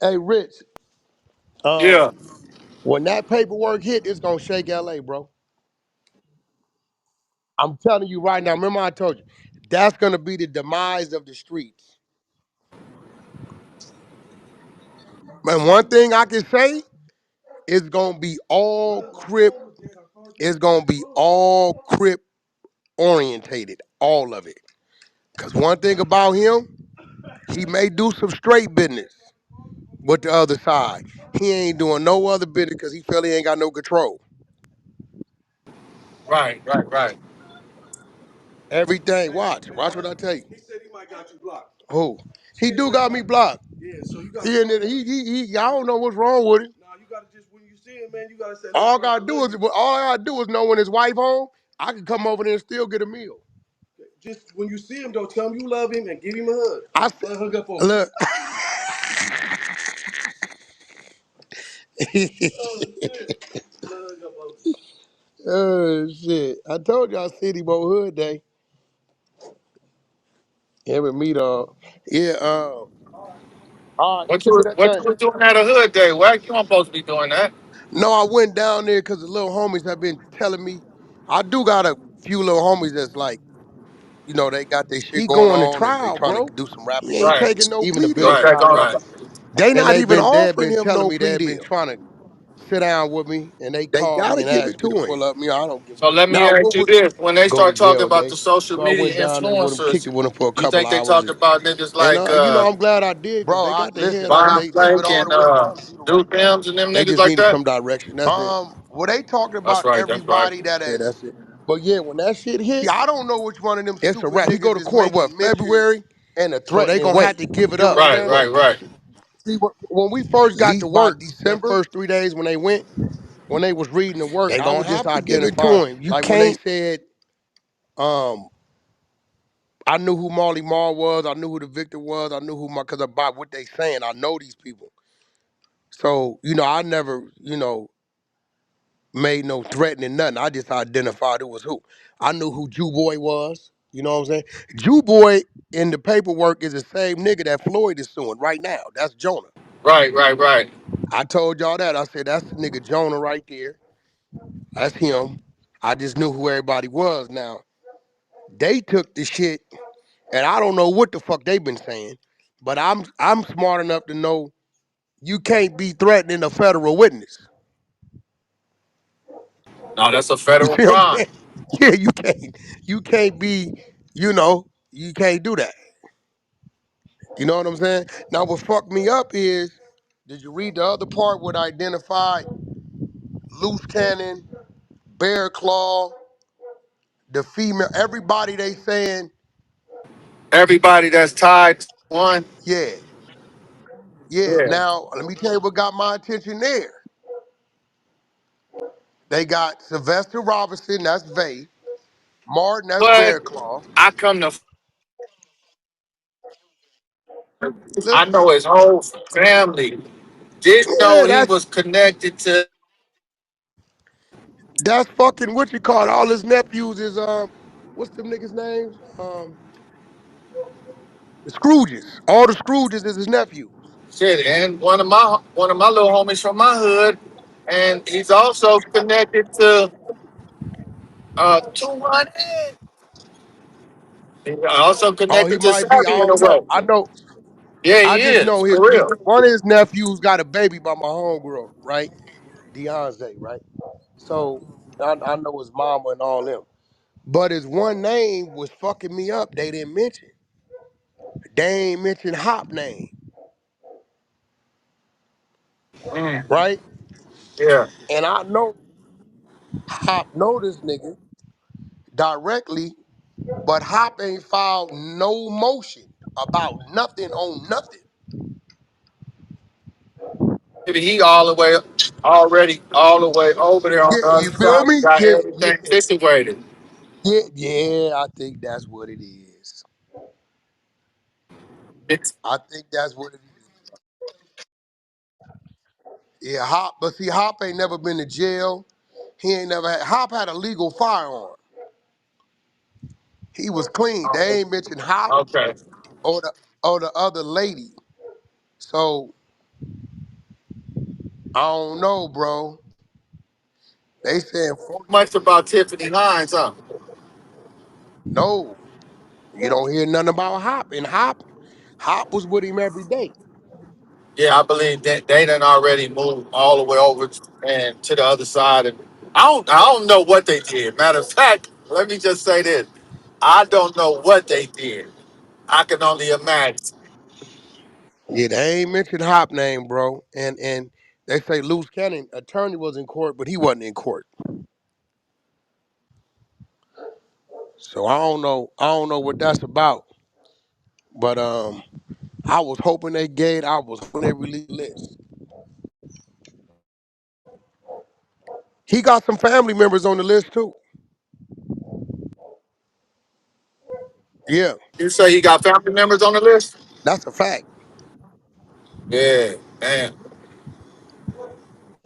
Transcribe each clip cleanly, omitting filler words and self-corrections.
Hey, Rich. Yeah. When that paperwork hit, it's gonna shake LA, bro. I'm telling you right now. Remember I told you, that's gonna be the demise of the streets. And one thing I can say, it's gonna be all Crip. It's gonna be all Crip orientated, all of it. Cause one thing about him, he may do some straight business with the other side. He ain't doing no other business because he feel he ain't got no control. Right, right, right. Everything. Watch what I tell you. He said he might got you blocked. Who? He do got me blocked. Yeah, so you got. I don't know what's wrong with him. Nah, you gotta just when you see him, man, you gotta say. All I gotta do is know when his wife home. I can come over there and still get a meal. Just when you see him, though, tell him you love him and give him a hug. I said, hug up on him. Look. Oh shit! I told y'all City Boy Hood Day. Every meet yeah. All right, What look you at that what you thing. was doing at a hood day? Wack, you weren't supposed to be doing that. No, I went down there because the little homies have been telling me. I do got a few little homies that's like, they got their shit He going going to on and they trial, trying to bro. do some rapping He ain't shit. Right. taking no Even the plea building deal. Okay, side go of right. right. They And not even they've offering been him telling no me plea they've been deal. trying to sit down with me and they They called me gotta and give it asked me to to him. pull up. I don't give a So let me now. ask What you would this: when they go to start talking jail about the day? social So I media went down there with them, kicked influencers, it with them for a you couple think they hours, talk about niggas and like I'm glad I did because Bro, they got their listen, hands full. Bomb They keep it Flake all and the way around to do the Do right thing. Thims and them They niggas just like needed that? some direction. That's it. Well, they talked That's about right. That's right. everybody that yeah, that's it. But yeah, when that shit hit, I don't know which one of them it's a stupid wrap. He go niggas to is court what, making mention February? and a So they threatening gonna have weight. to give You it get what up. I'm Right, saying? right, right. See, when we first got He to by work, that December, first 3 days when they went, when they was reading the work, they I gonna was just have to give it identifying. to him. You Like when they can't said, um, I knew who Marley Marl was, I knew who the victor was, I knew who because about what they saying, I know these people. So, I never, made no threatening nothing. I just identified who was who. I knew who Jew Boy was. You know what I'm saying? Jew Boy in the paperwork is the same nigga that Floyd is suing right now. That's Jonah. Right, right, right. I told y'all that. I said, that's the nigga Jonah right there. That's him. I just knew who everybody was now. They took the shit, and I don't know what the fuck they been saying, but I'm smart enough to know you can't be threatening a federal witness. No, that's a You federal see what I'm crime. saying? Yeah, you can't. You can't be, you can't do that. You know what I'm saying? Now, what fucked me up is, did you read the other part where I identified Loose Cannon, Bear Claw, the female, everybody they saying, Everybody that's tied to one. yeah, yeah. Yeah. Now, let me tell you what got my attention there. They got Sylvester Robinson, that's Vay. Martin, that's But Bear Claw. I come to I Listen, know his whole family. Didn't know yeah, he was connected to that's fucking what you call it. All his nephews is, what's them niggas' names? The Scrooges. All the Scrooges is his nephews. shit. And one of my little homies from my hood, and he's also connected to 200. He's also Oh, he connected to might be. I Savvy in a don't know. way. I know. Yeah, I he just is know for his real. one of his nephews got a baby by my homegirl, right? Deonze, right? So I know his mama and all them. But his one name was fucking me up. They didn't mention. They ain't mention Hop name, Mm, right? yeah. And I know Hop know this nigga directly, but Hop ain't filed no motion about nothing on nothing. Maybe he all the way already all the way over there on Yeah, the you other feel side. me? Got Yeah, yeah, everything situated. yeah, yeah. I think that's what it is. It's I think that's what it is. Yeah, Hop, but see, Hop ain't never been to jail. He ain't never had. Hop had a legal firearm. He was clean. They ain't mentioned Hop okay. or the other lady. So I don't know, bro. They saying 40. Much about Tiffany Hines, huh? No, you don't hear nothing about Hop. And Hop was with him every day. Yeah, I believe that they done already moved all the way over and to the other side. And I don't know what they did. Matter of fact, let me just say this: I don't know what they did. I can only imagine. Yeah, they ain't mentioned Hop name, bro. And they say Luce Cannon attorney was in court, but he wasn't in court. So I don't know. I don't know what that's about. But I was hoping they gave. I was hoping they released the list. He got some family members on the list too. Yeah, You say he got family members on the list? that's a fact. Yeah, man.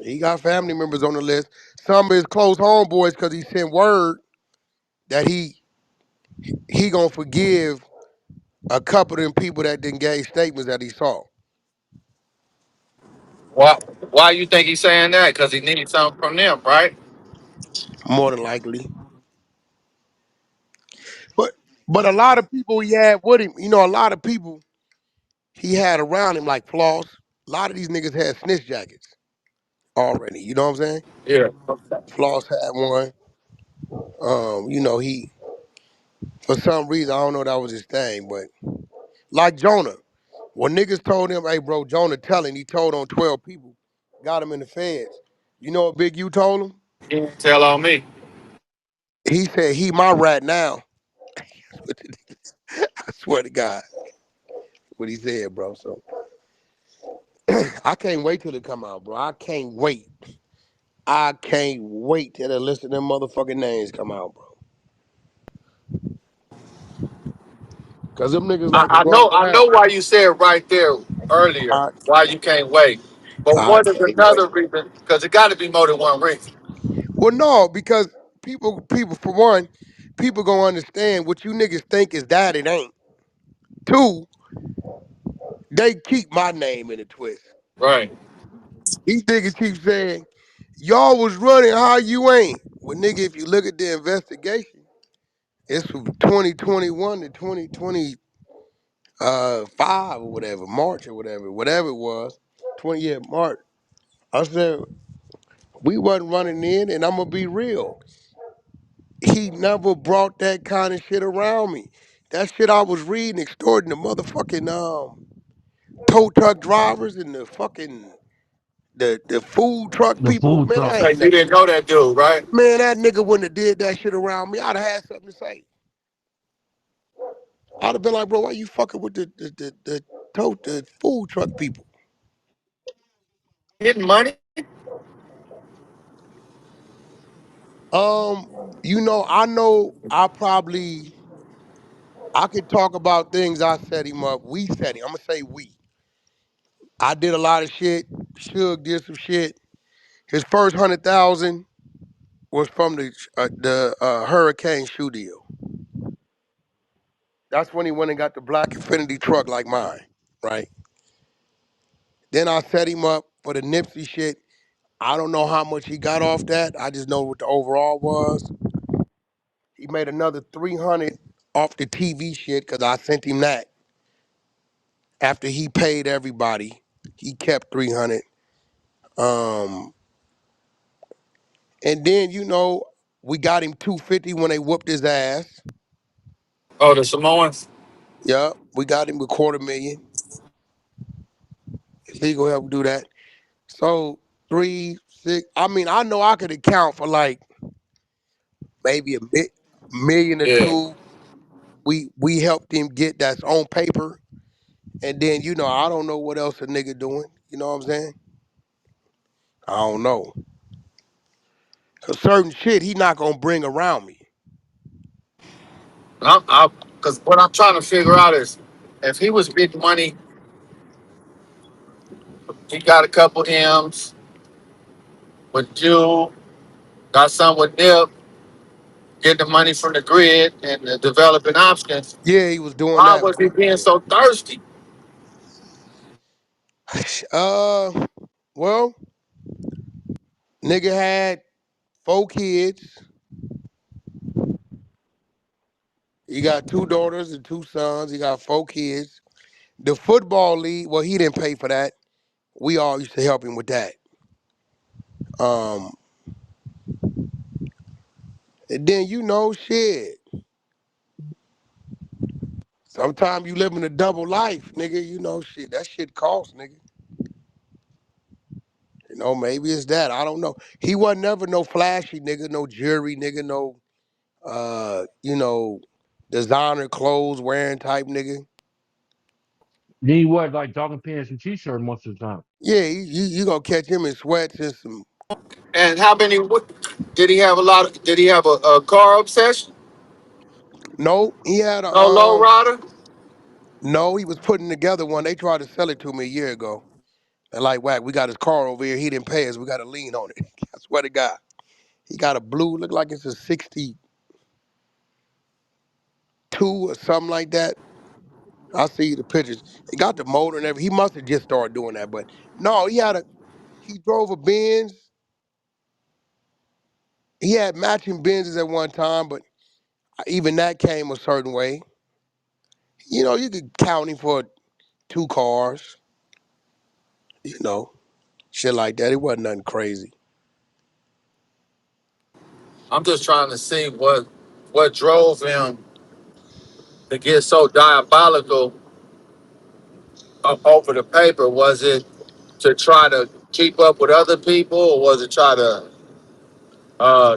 He got family members on the list. Some of his close homeboys, because he sent word that he gonna forgive a couple of them people that didn't gave statements that he saw. Why? Why you think he's saying that? Because he needs something from them, right? More than likely. But but a lot of people he had with him, a lot of people he had around him like Floss. A lot of these niggas had snitch jackets already. You know what I'm saying? Yeah. Floss had one. He for some reason I don't know that was his thing, but like Jonah, when niggas told him, "Hey, bro, Jonah telling," he told on 12 people, got him in the feds. You know what Big U told him? He didn't tell on me. He said, "He my rat now." I swear to God, what he said, bro. So I can't wait till it come out, bro. I can't wait. I can't wait till the list of them motherfucking names come out, bro. Cause them niggas like to I run know. I around. know why you said right there earlier. I Why you can't wait? But I what is can't wait. another reason? Because it got to be more than one reason. Well, no, because people for one, people gonna understand what you niggas think is that it ain't. Two, they keep my name in a twist. Right. These niggas keep saying, y'all was running how you ain't. Well, nigga, if you look at the investigation, it's from 2021 to 2025 or whatever, March or whatever it was, 20th March. I said, we wasn't running in, and I'm gonna be real. He never brought that kind of shit around me. That shit I was reading, extorting the motherfucking tow truck drivers and the food truck The people. food Man, I truckers. ain't Like you never. didn't know that dude, right? Man, that nigga wouldn't have did that shit around me. I'd have had something to say. I'd have been like, bro, why you fucking with the food truck people? Getting money. I know I could talk about things I set him up. We set him. I'm gonna say we. I did a lot of shit. Suge did some shit. His first 100,000 was from the hurricane shoe deal. That's when he went and got the black Infinity truck like mine, right? Then I set him up for the Nipsey shit. I don't know how much he got off that. I just know what the overall was. He made another 300 off the TV shit because I sent him that. After he paid everybody, he kept 300. Um, and then we got him 250 when they whooped his ass. Oh, the Samoans. Yup, we got him with 250,000. Legal help do that. So 3, 6. I mean, I know I could account for like maybe a million or Yeah. two. We helped him get that's on paper. And then, I don't know what else a nigga doing. You know what I'm saying? I don't know. Cause certain shit he not gonna bring around me. Because what I'm trying to figure out is if he was getting money, he got a couple M's with you, got some with Nip, getting the money from the grid and the developing options. Yeah, he was doing Why that was he with being yeah. so thirsty? Uh well, Nigga had 4 kids. He got 2 daughters and 2 sons. He got 4 kids. The football league, well, he didn't pay for that. We all used to help him with that. Um, and then shit. Sometimes you living a double life, nigga. Shit. That shit costs, nigga. Maybe it's that. I don't know. He wasn't never no flashy nigga, no jewelry nigga, no uh, you know, designer clothes wearing type nigga. Then he wore like jogging pants and t-shirt most of the time. Yeah, you gonna catch him in sweats and some. And how many did he have? A lot of, did he have a car obsession? No, he had a No low rider. no, he was putting together one. They tried to sell it to me a year ago. They're like, Wack, we got his car over here. He didn't pay us. We got a lien on it. I swear to God. He got a blue, look like it's a 62 or something like that. I see the pictures. He got the motor and everything. He must have just started doing that. But no, he drove a Benz. He had matching Benzes at one time, but even that came a certain way. You could count him for 2 cars, you know, shit like that. It wasn't nothing crazy. I'm just trying to see what drove him to get so diabolical over the paper. Was it to try to keep up with other people, or was it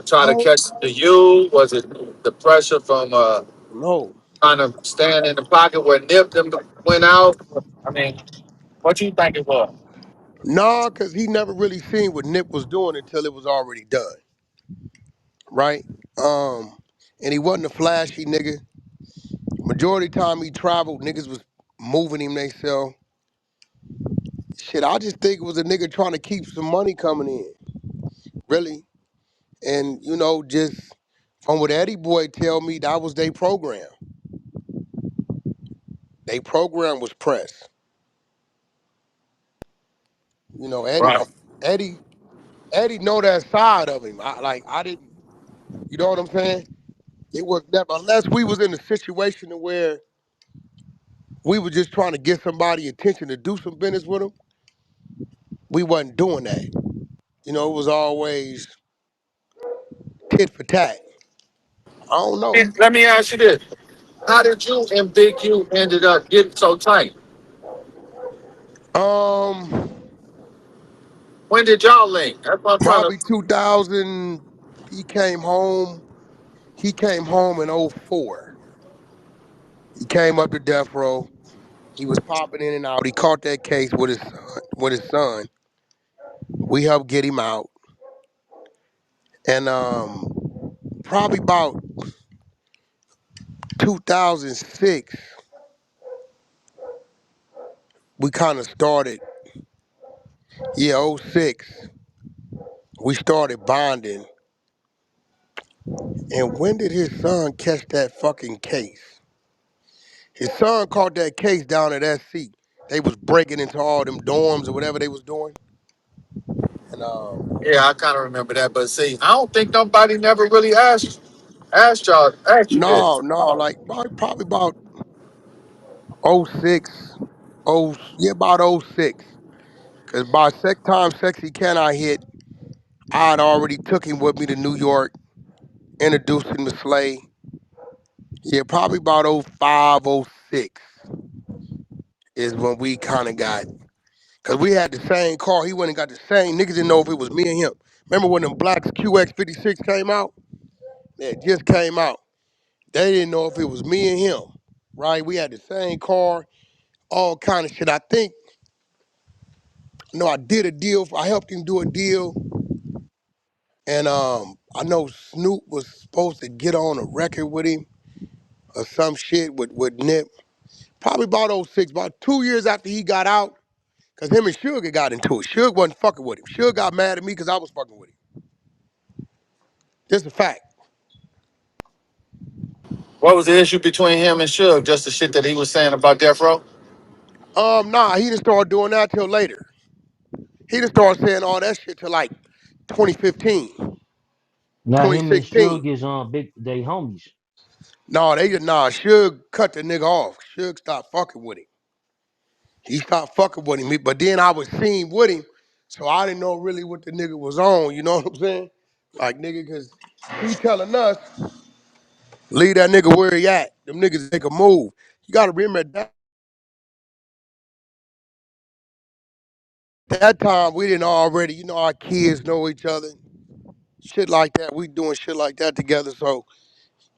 I try to don't catch the you? Was it the pressure from know. trying to stand in the pocket where Nip them went out? I mean, what you think it was? Nah, because he never really seen what Nip was doing until it was already done, right? Um, and he wasn't a flashy nigga. Majority of the time he traveled, niggas was moving him theyself. Shit, I just think it was a nigga trying to keep some money coming in, really. And, just from what Eddie Boy tell me, that was their program. Their program was press. Eddie, Right. Eddie, Eddie know that side of him. I didn't, you know what I'm saying? It was never, unless we was in a situation where we were just trying to get somebody attention to do some business with them, we wasn't doing that. It was always tit for tat. I don't know. Let me ask you this: how did you and Big U ended up getting so tight? Um, When did y'all link? That's what I'm trying to. Probably 2000. He came home. He came home in '04. He came up to death row. He was popping in and out. He caught that case with his son. With his son, we helped get him out. And probably about 2006, we kind of started. Yeah, '06, we started bonding. And when did his son catch that fucking case? His son caught that case down at SC. They was breaking into all them dorms or whatever they was doing. And Yeah, I kind of remember that. But see, I don't think nobody never really asked you this. no, like probably about '06, yeah, about '06. Cause by time Sexy Can I hit, I'd already took him with me to New York, introduced him to Slay. Yeah, probably about '05, '06 is when we kind of got, cause we had the same car. He went and got the same. Niggas didn't know if it was me and him. Remember when them Blacks QX56 came out? Yeah, it just came out. They didn't know if it was me and him, right? We had the same car, all kind of shit. I think, I did a deal. I helped him do a deal, and I know Snoop was supposed to get on a record with him or some shit with Nip. Probably about '06, about 2 years after he got out, because him and Suge got into it. Suge wasn't fucking with him. Suge got mad at me because I was fucking with him. Just a fact. What was the issue between him and Suge? Just the shit that he was saying about Death Row? Nah, he didn't start doing that till later. He didn't start saying all that shit till like 2015, Now him and 2016. Suge is big. They homies. No, Suge cut the nigga off. Suge stopped fucking with him. He stopped fucking with him. But then I was seen with him, so I didn't know really what the nigga was on. You know what I'm saying? Like nigga, cause he telling us leave that nigga where he at. Them niggas make a move. You gotta remember that time we didn't already, our kids know each other, shit like that. We doing shit like that together, so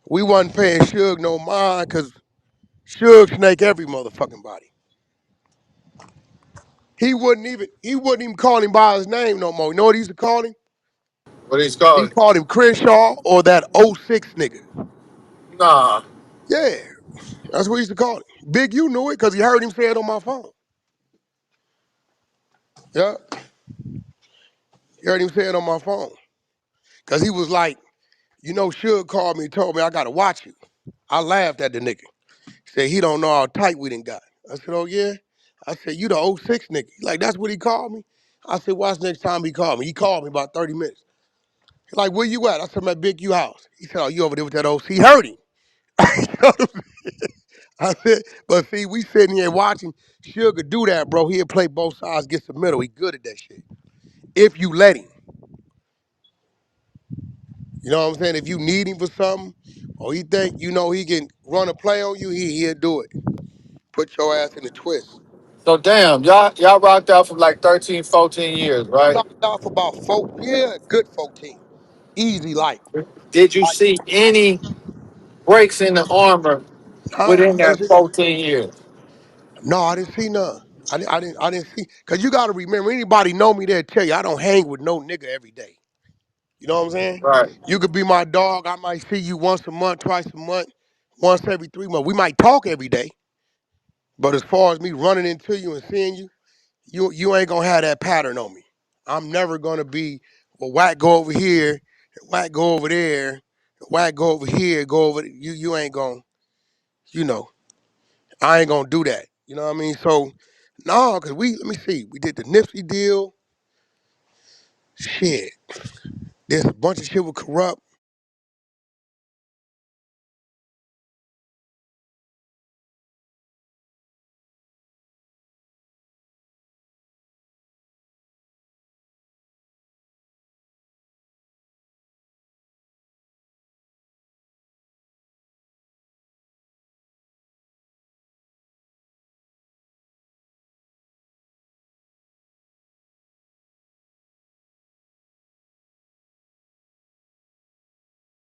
we wasn't paying Suge no mind, cause Suge snake every motherfucking body. He wouldn't even call him by his name no more. You know what he used to call him? What he's He called? called him Crenshaw or that '06 nigga. Nah. Yeah, that's what he used to call him. Big, you knew it because he heard him say it on my phone. Yeah, he heard him say it on my phone. Because he was like, Suge called me and told me I got to watch you. I laughed at the nigga. He said, he don't know how tight we done got. I said, oh, yeah? I said, you the '06 nigga. He like, that's what he called me? I said, watch next time he called me. He called me about 30 minutes. He like, where you at? I said, I'm at Big U house. He said, oh, you over there with that old? He heard him. I said, but see, we sitting here watching. Sugar do that, bro. He'll play both sides, get the middle. He good at that shit. If you let him. You know what I'm saying? If you need him for something, or he think, he can run a play on you, he'll do it. Put your ass in a twist. So damn, y'all rocked out for like 13, 14 years, right? Knocked out for about 14. Easy life. Did you Like, see any breaks in the armor huh? within that 14 years? No, I didn't see none. I didn't see. Cause you gotta remember, anybody know me, they'll tell you I don't hang with no nigga every day. You know what I'm saying? Right. You could be my dog. I might see you once a month, twice a month, once every 3 months. We might talk every day, but as far as me running into you and seeing you, you ain't gonna have that pattern on me. I'm never gonna be, well, Wack go over here, Wack go over there, Wack go over here, go over. You ain't gonna, you know, I ain't gonna do that. You know what I mean? So, no, cause let me see, we did the Nipsey deal. Shit, there's a bunch of shit with Corrupt.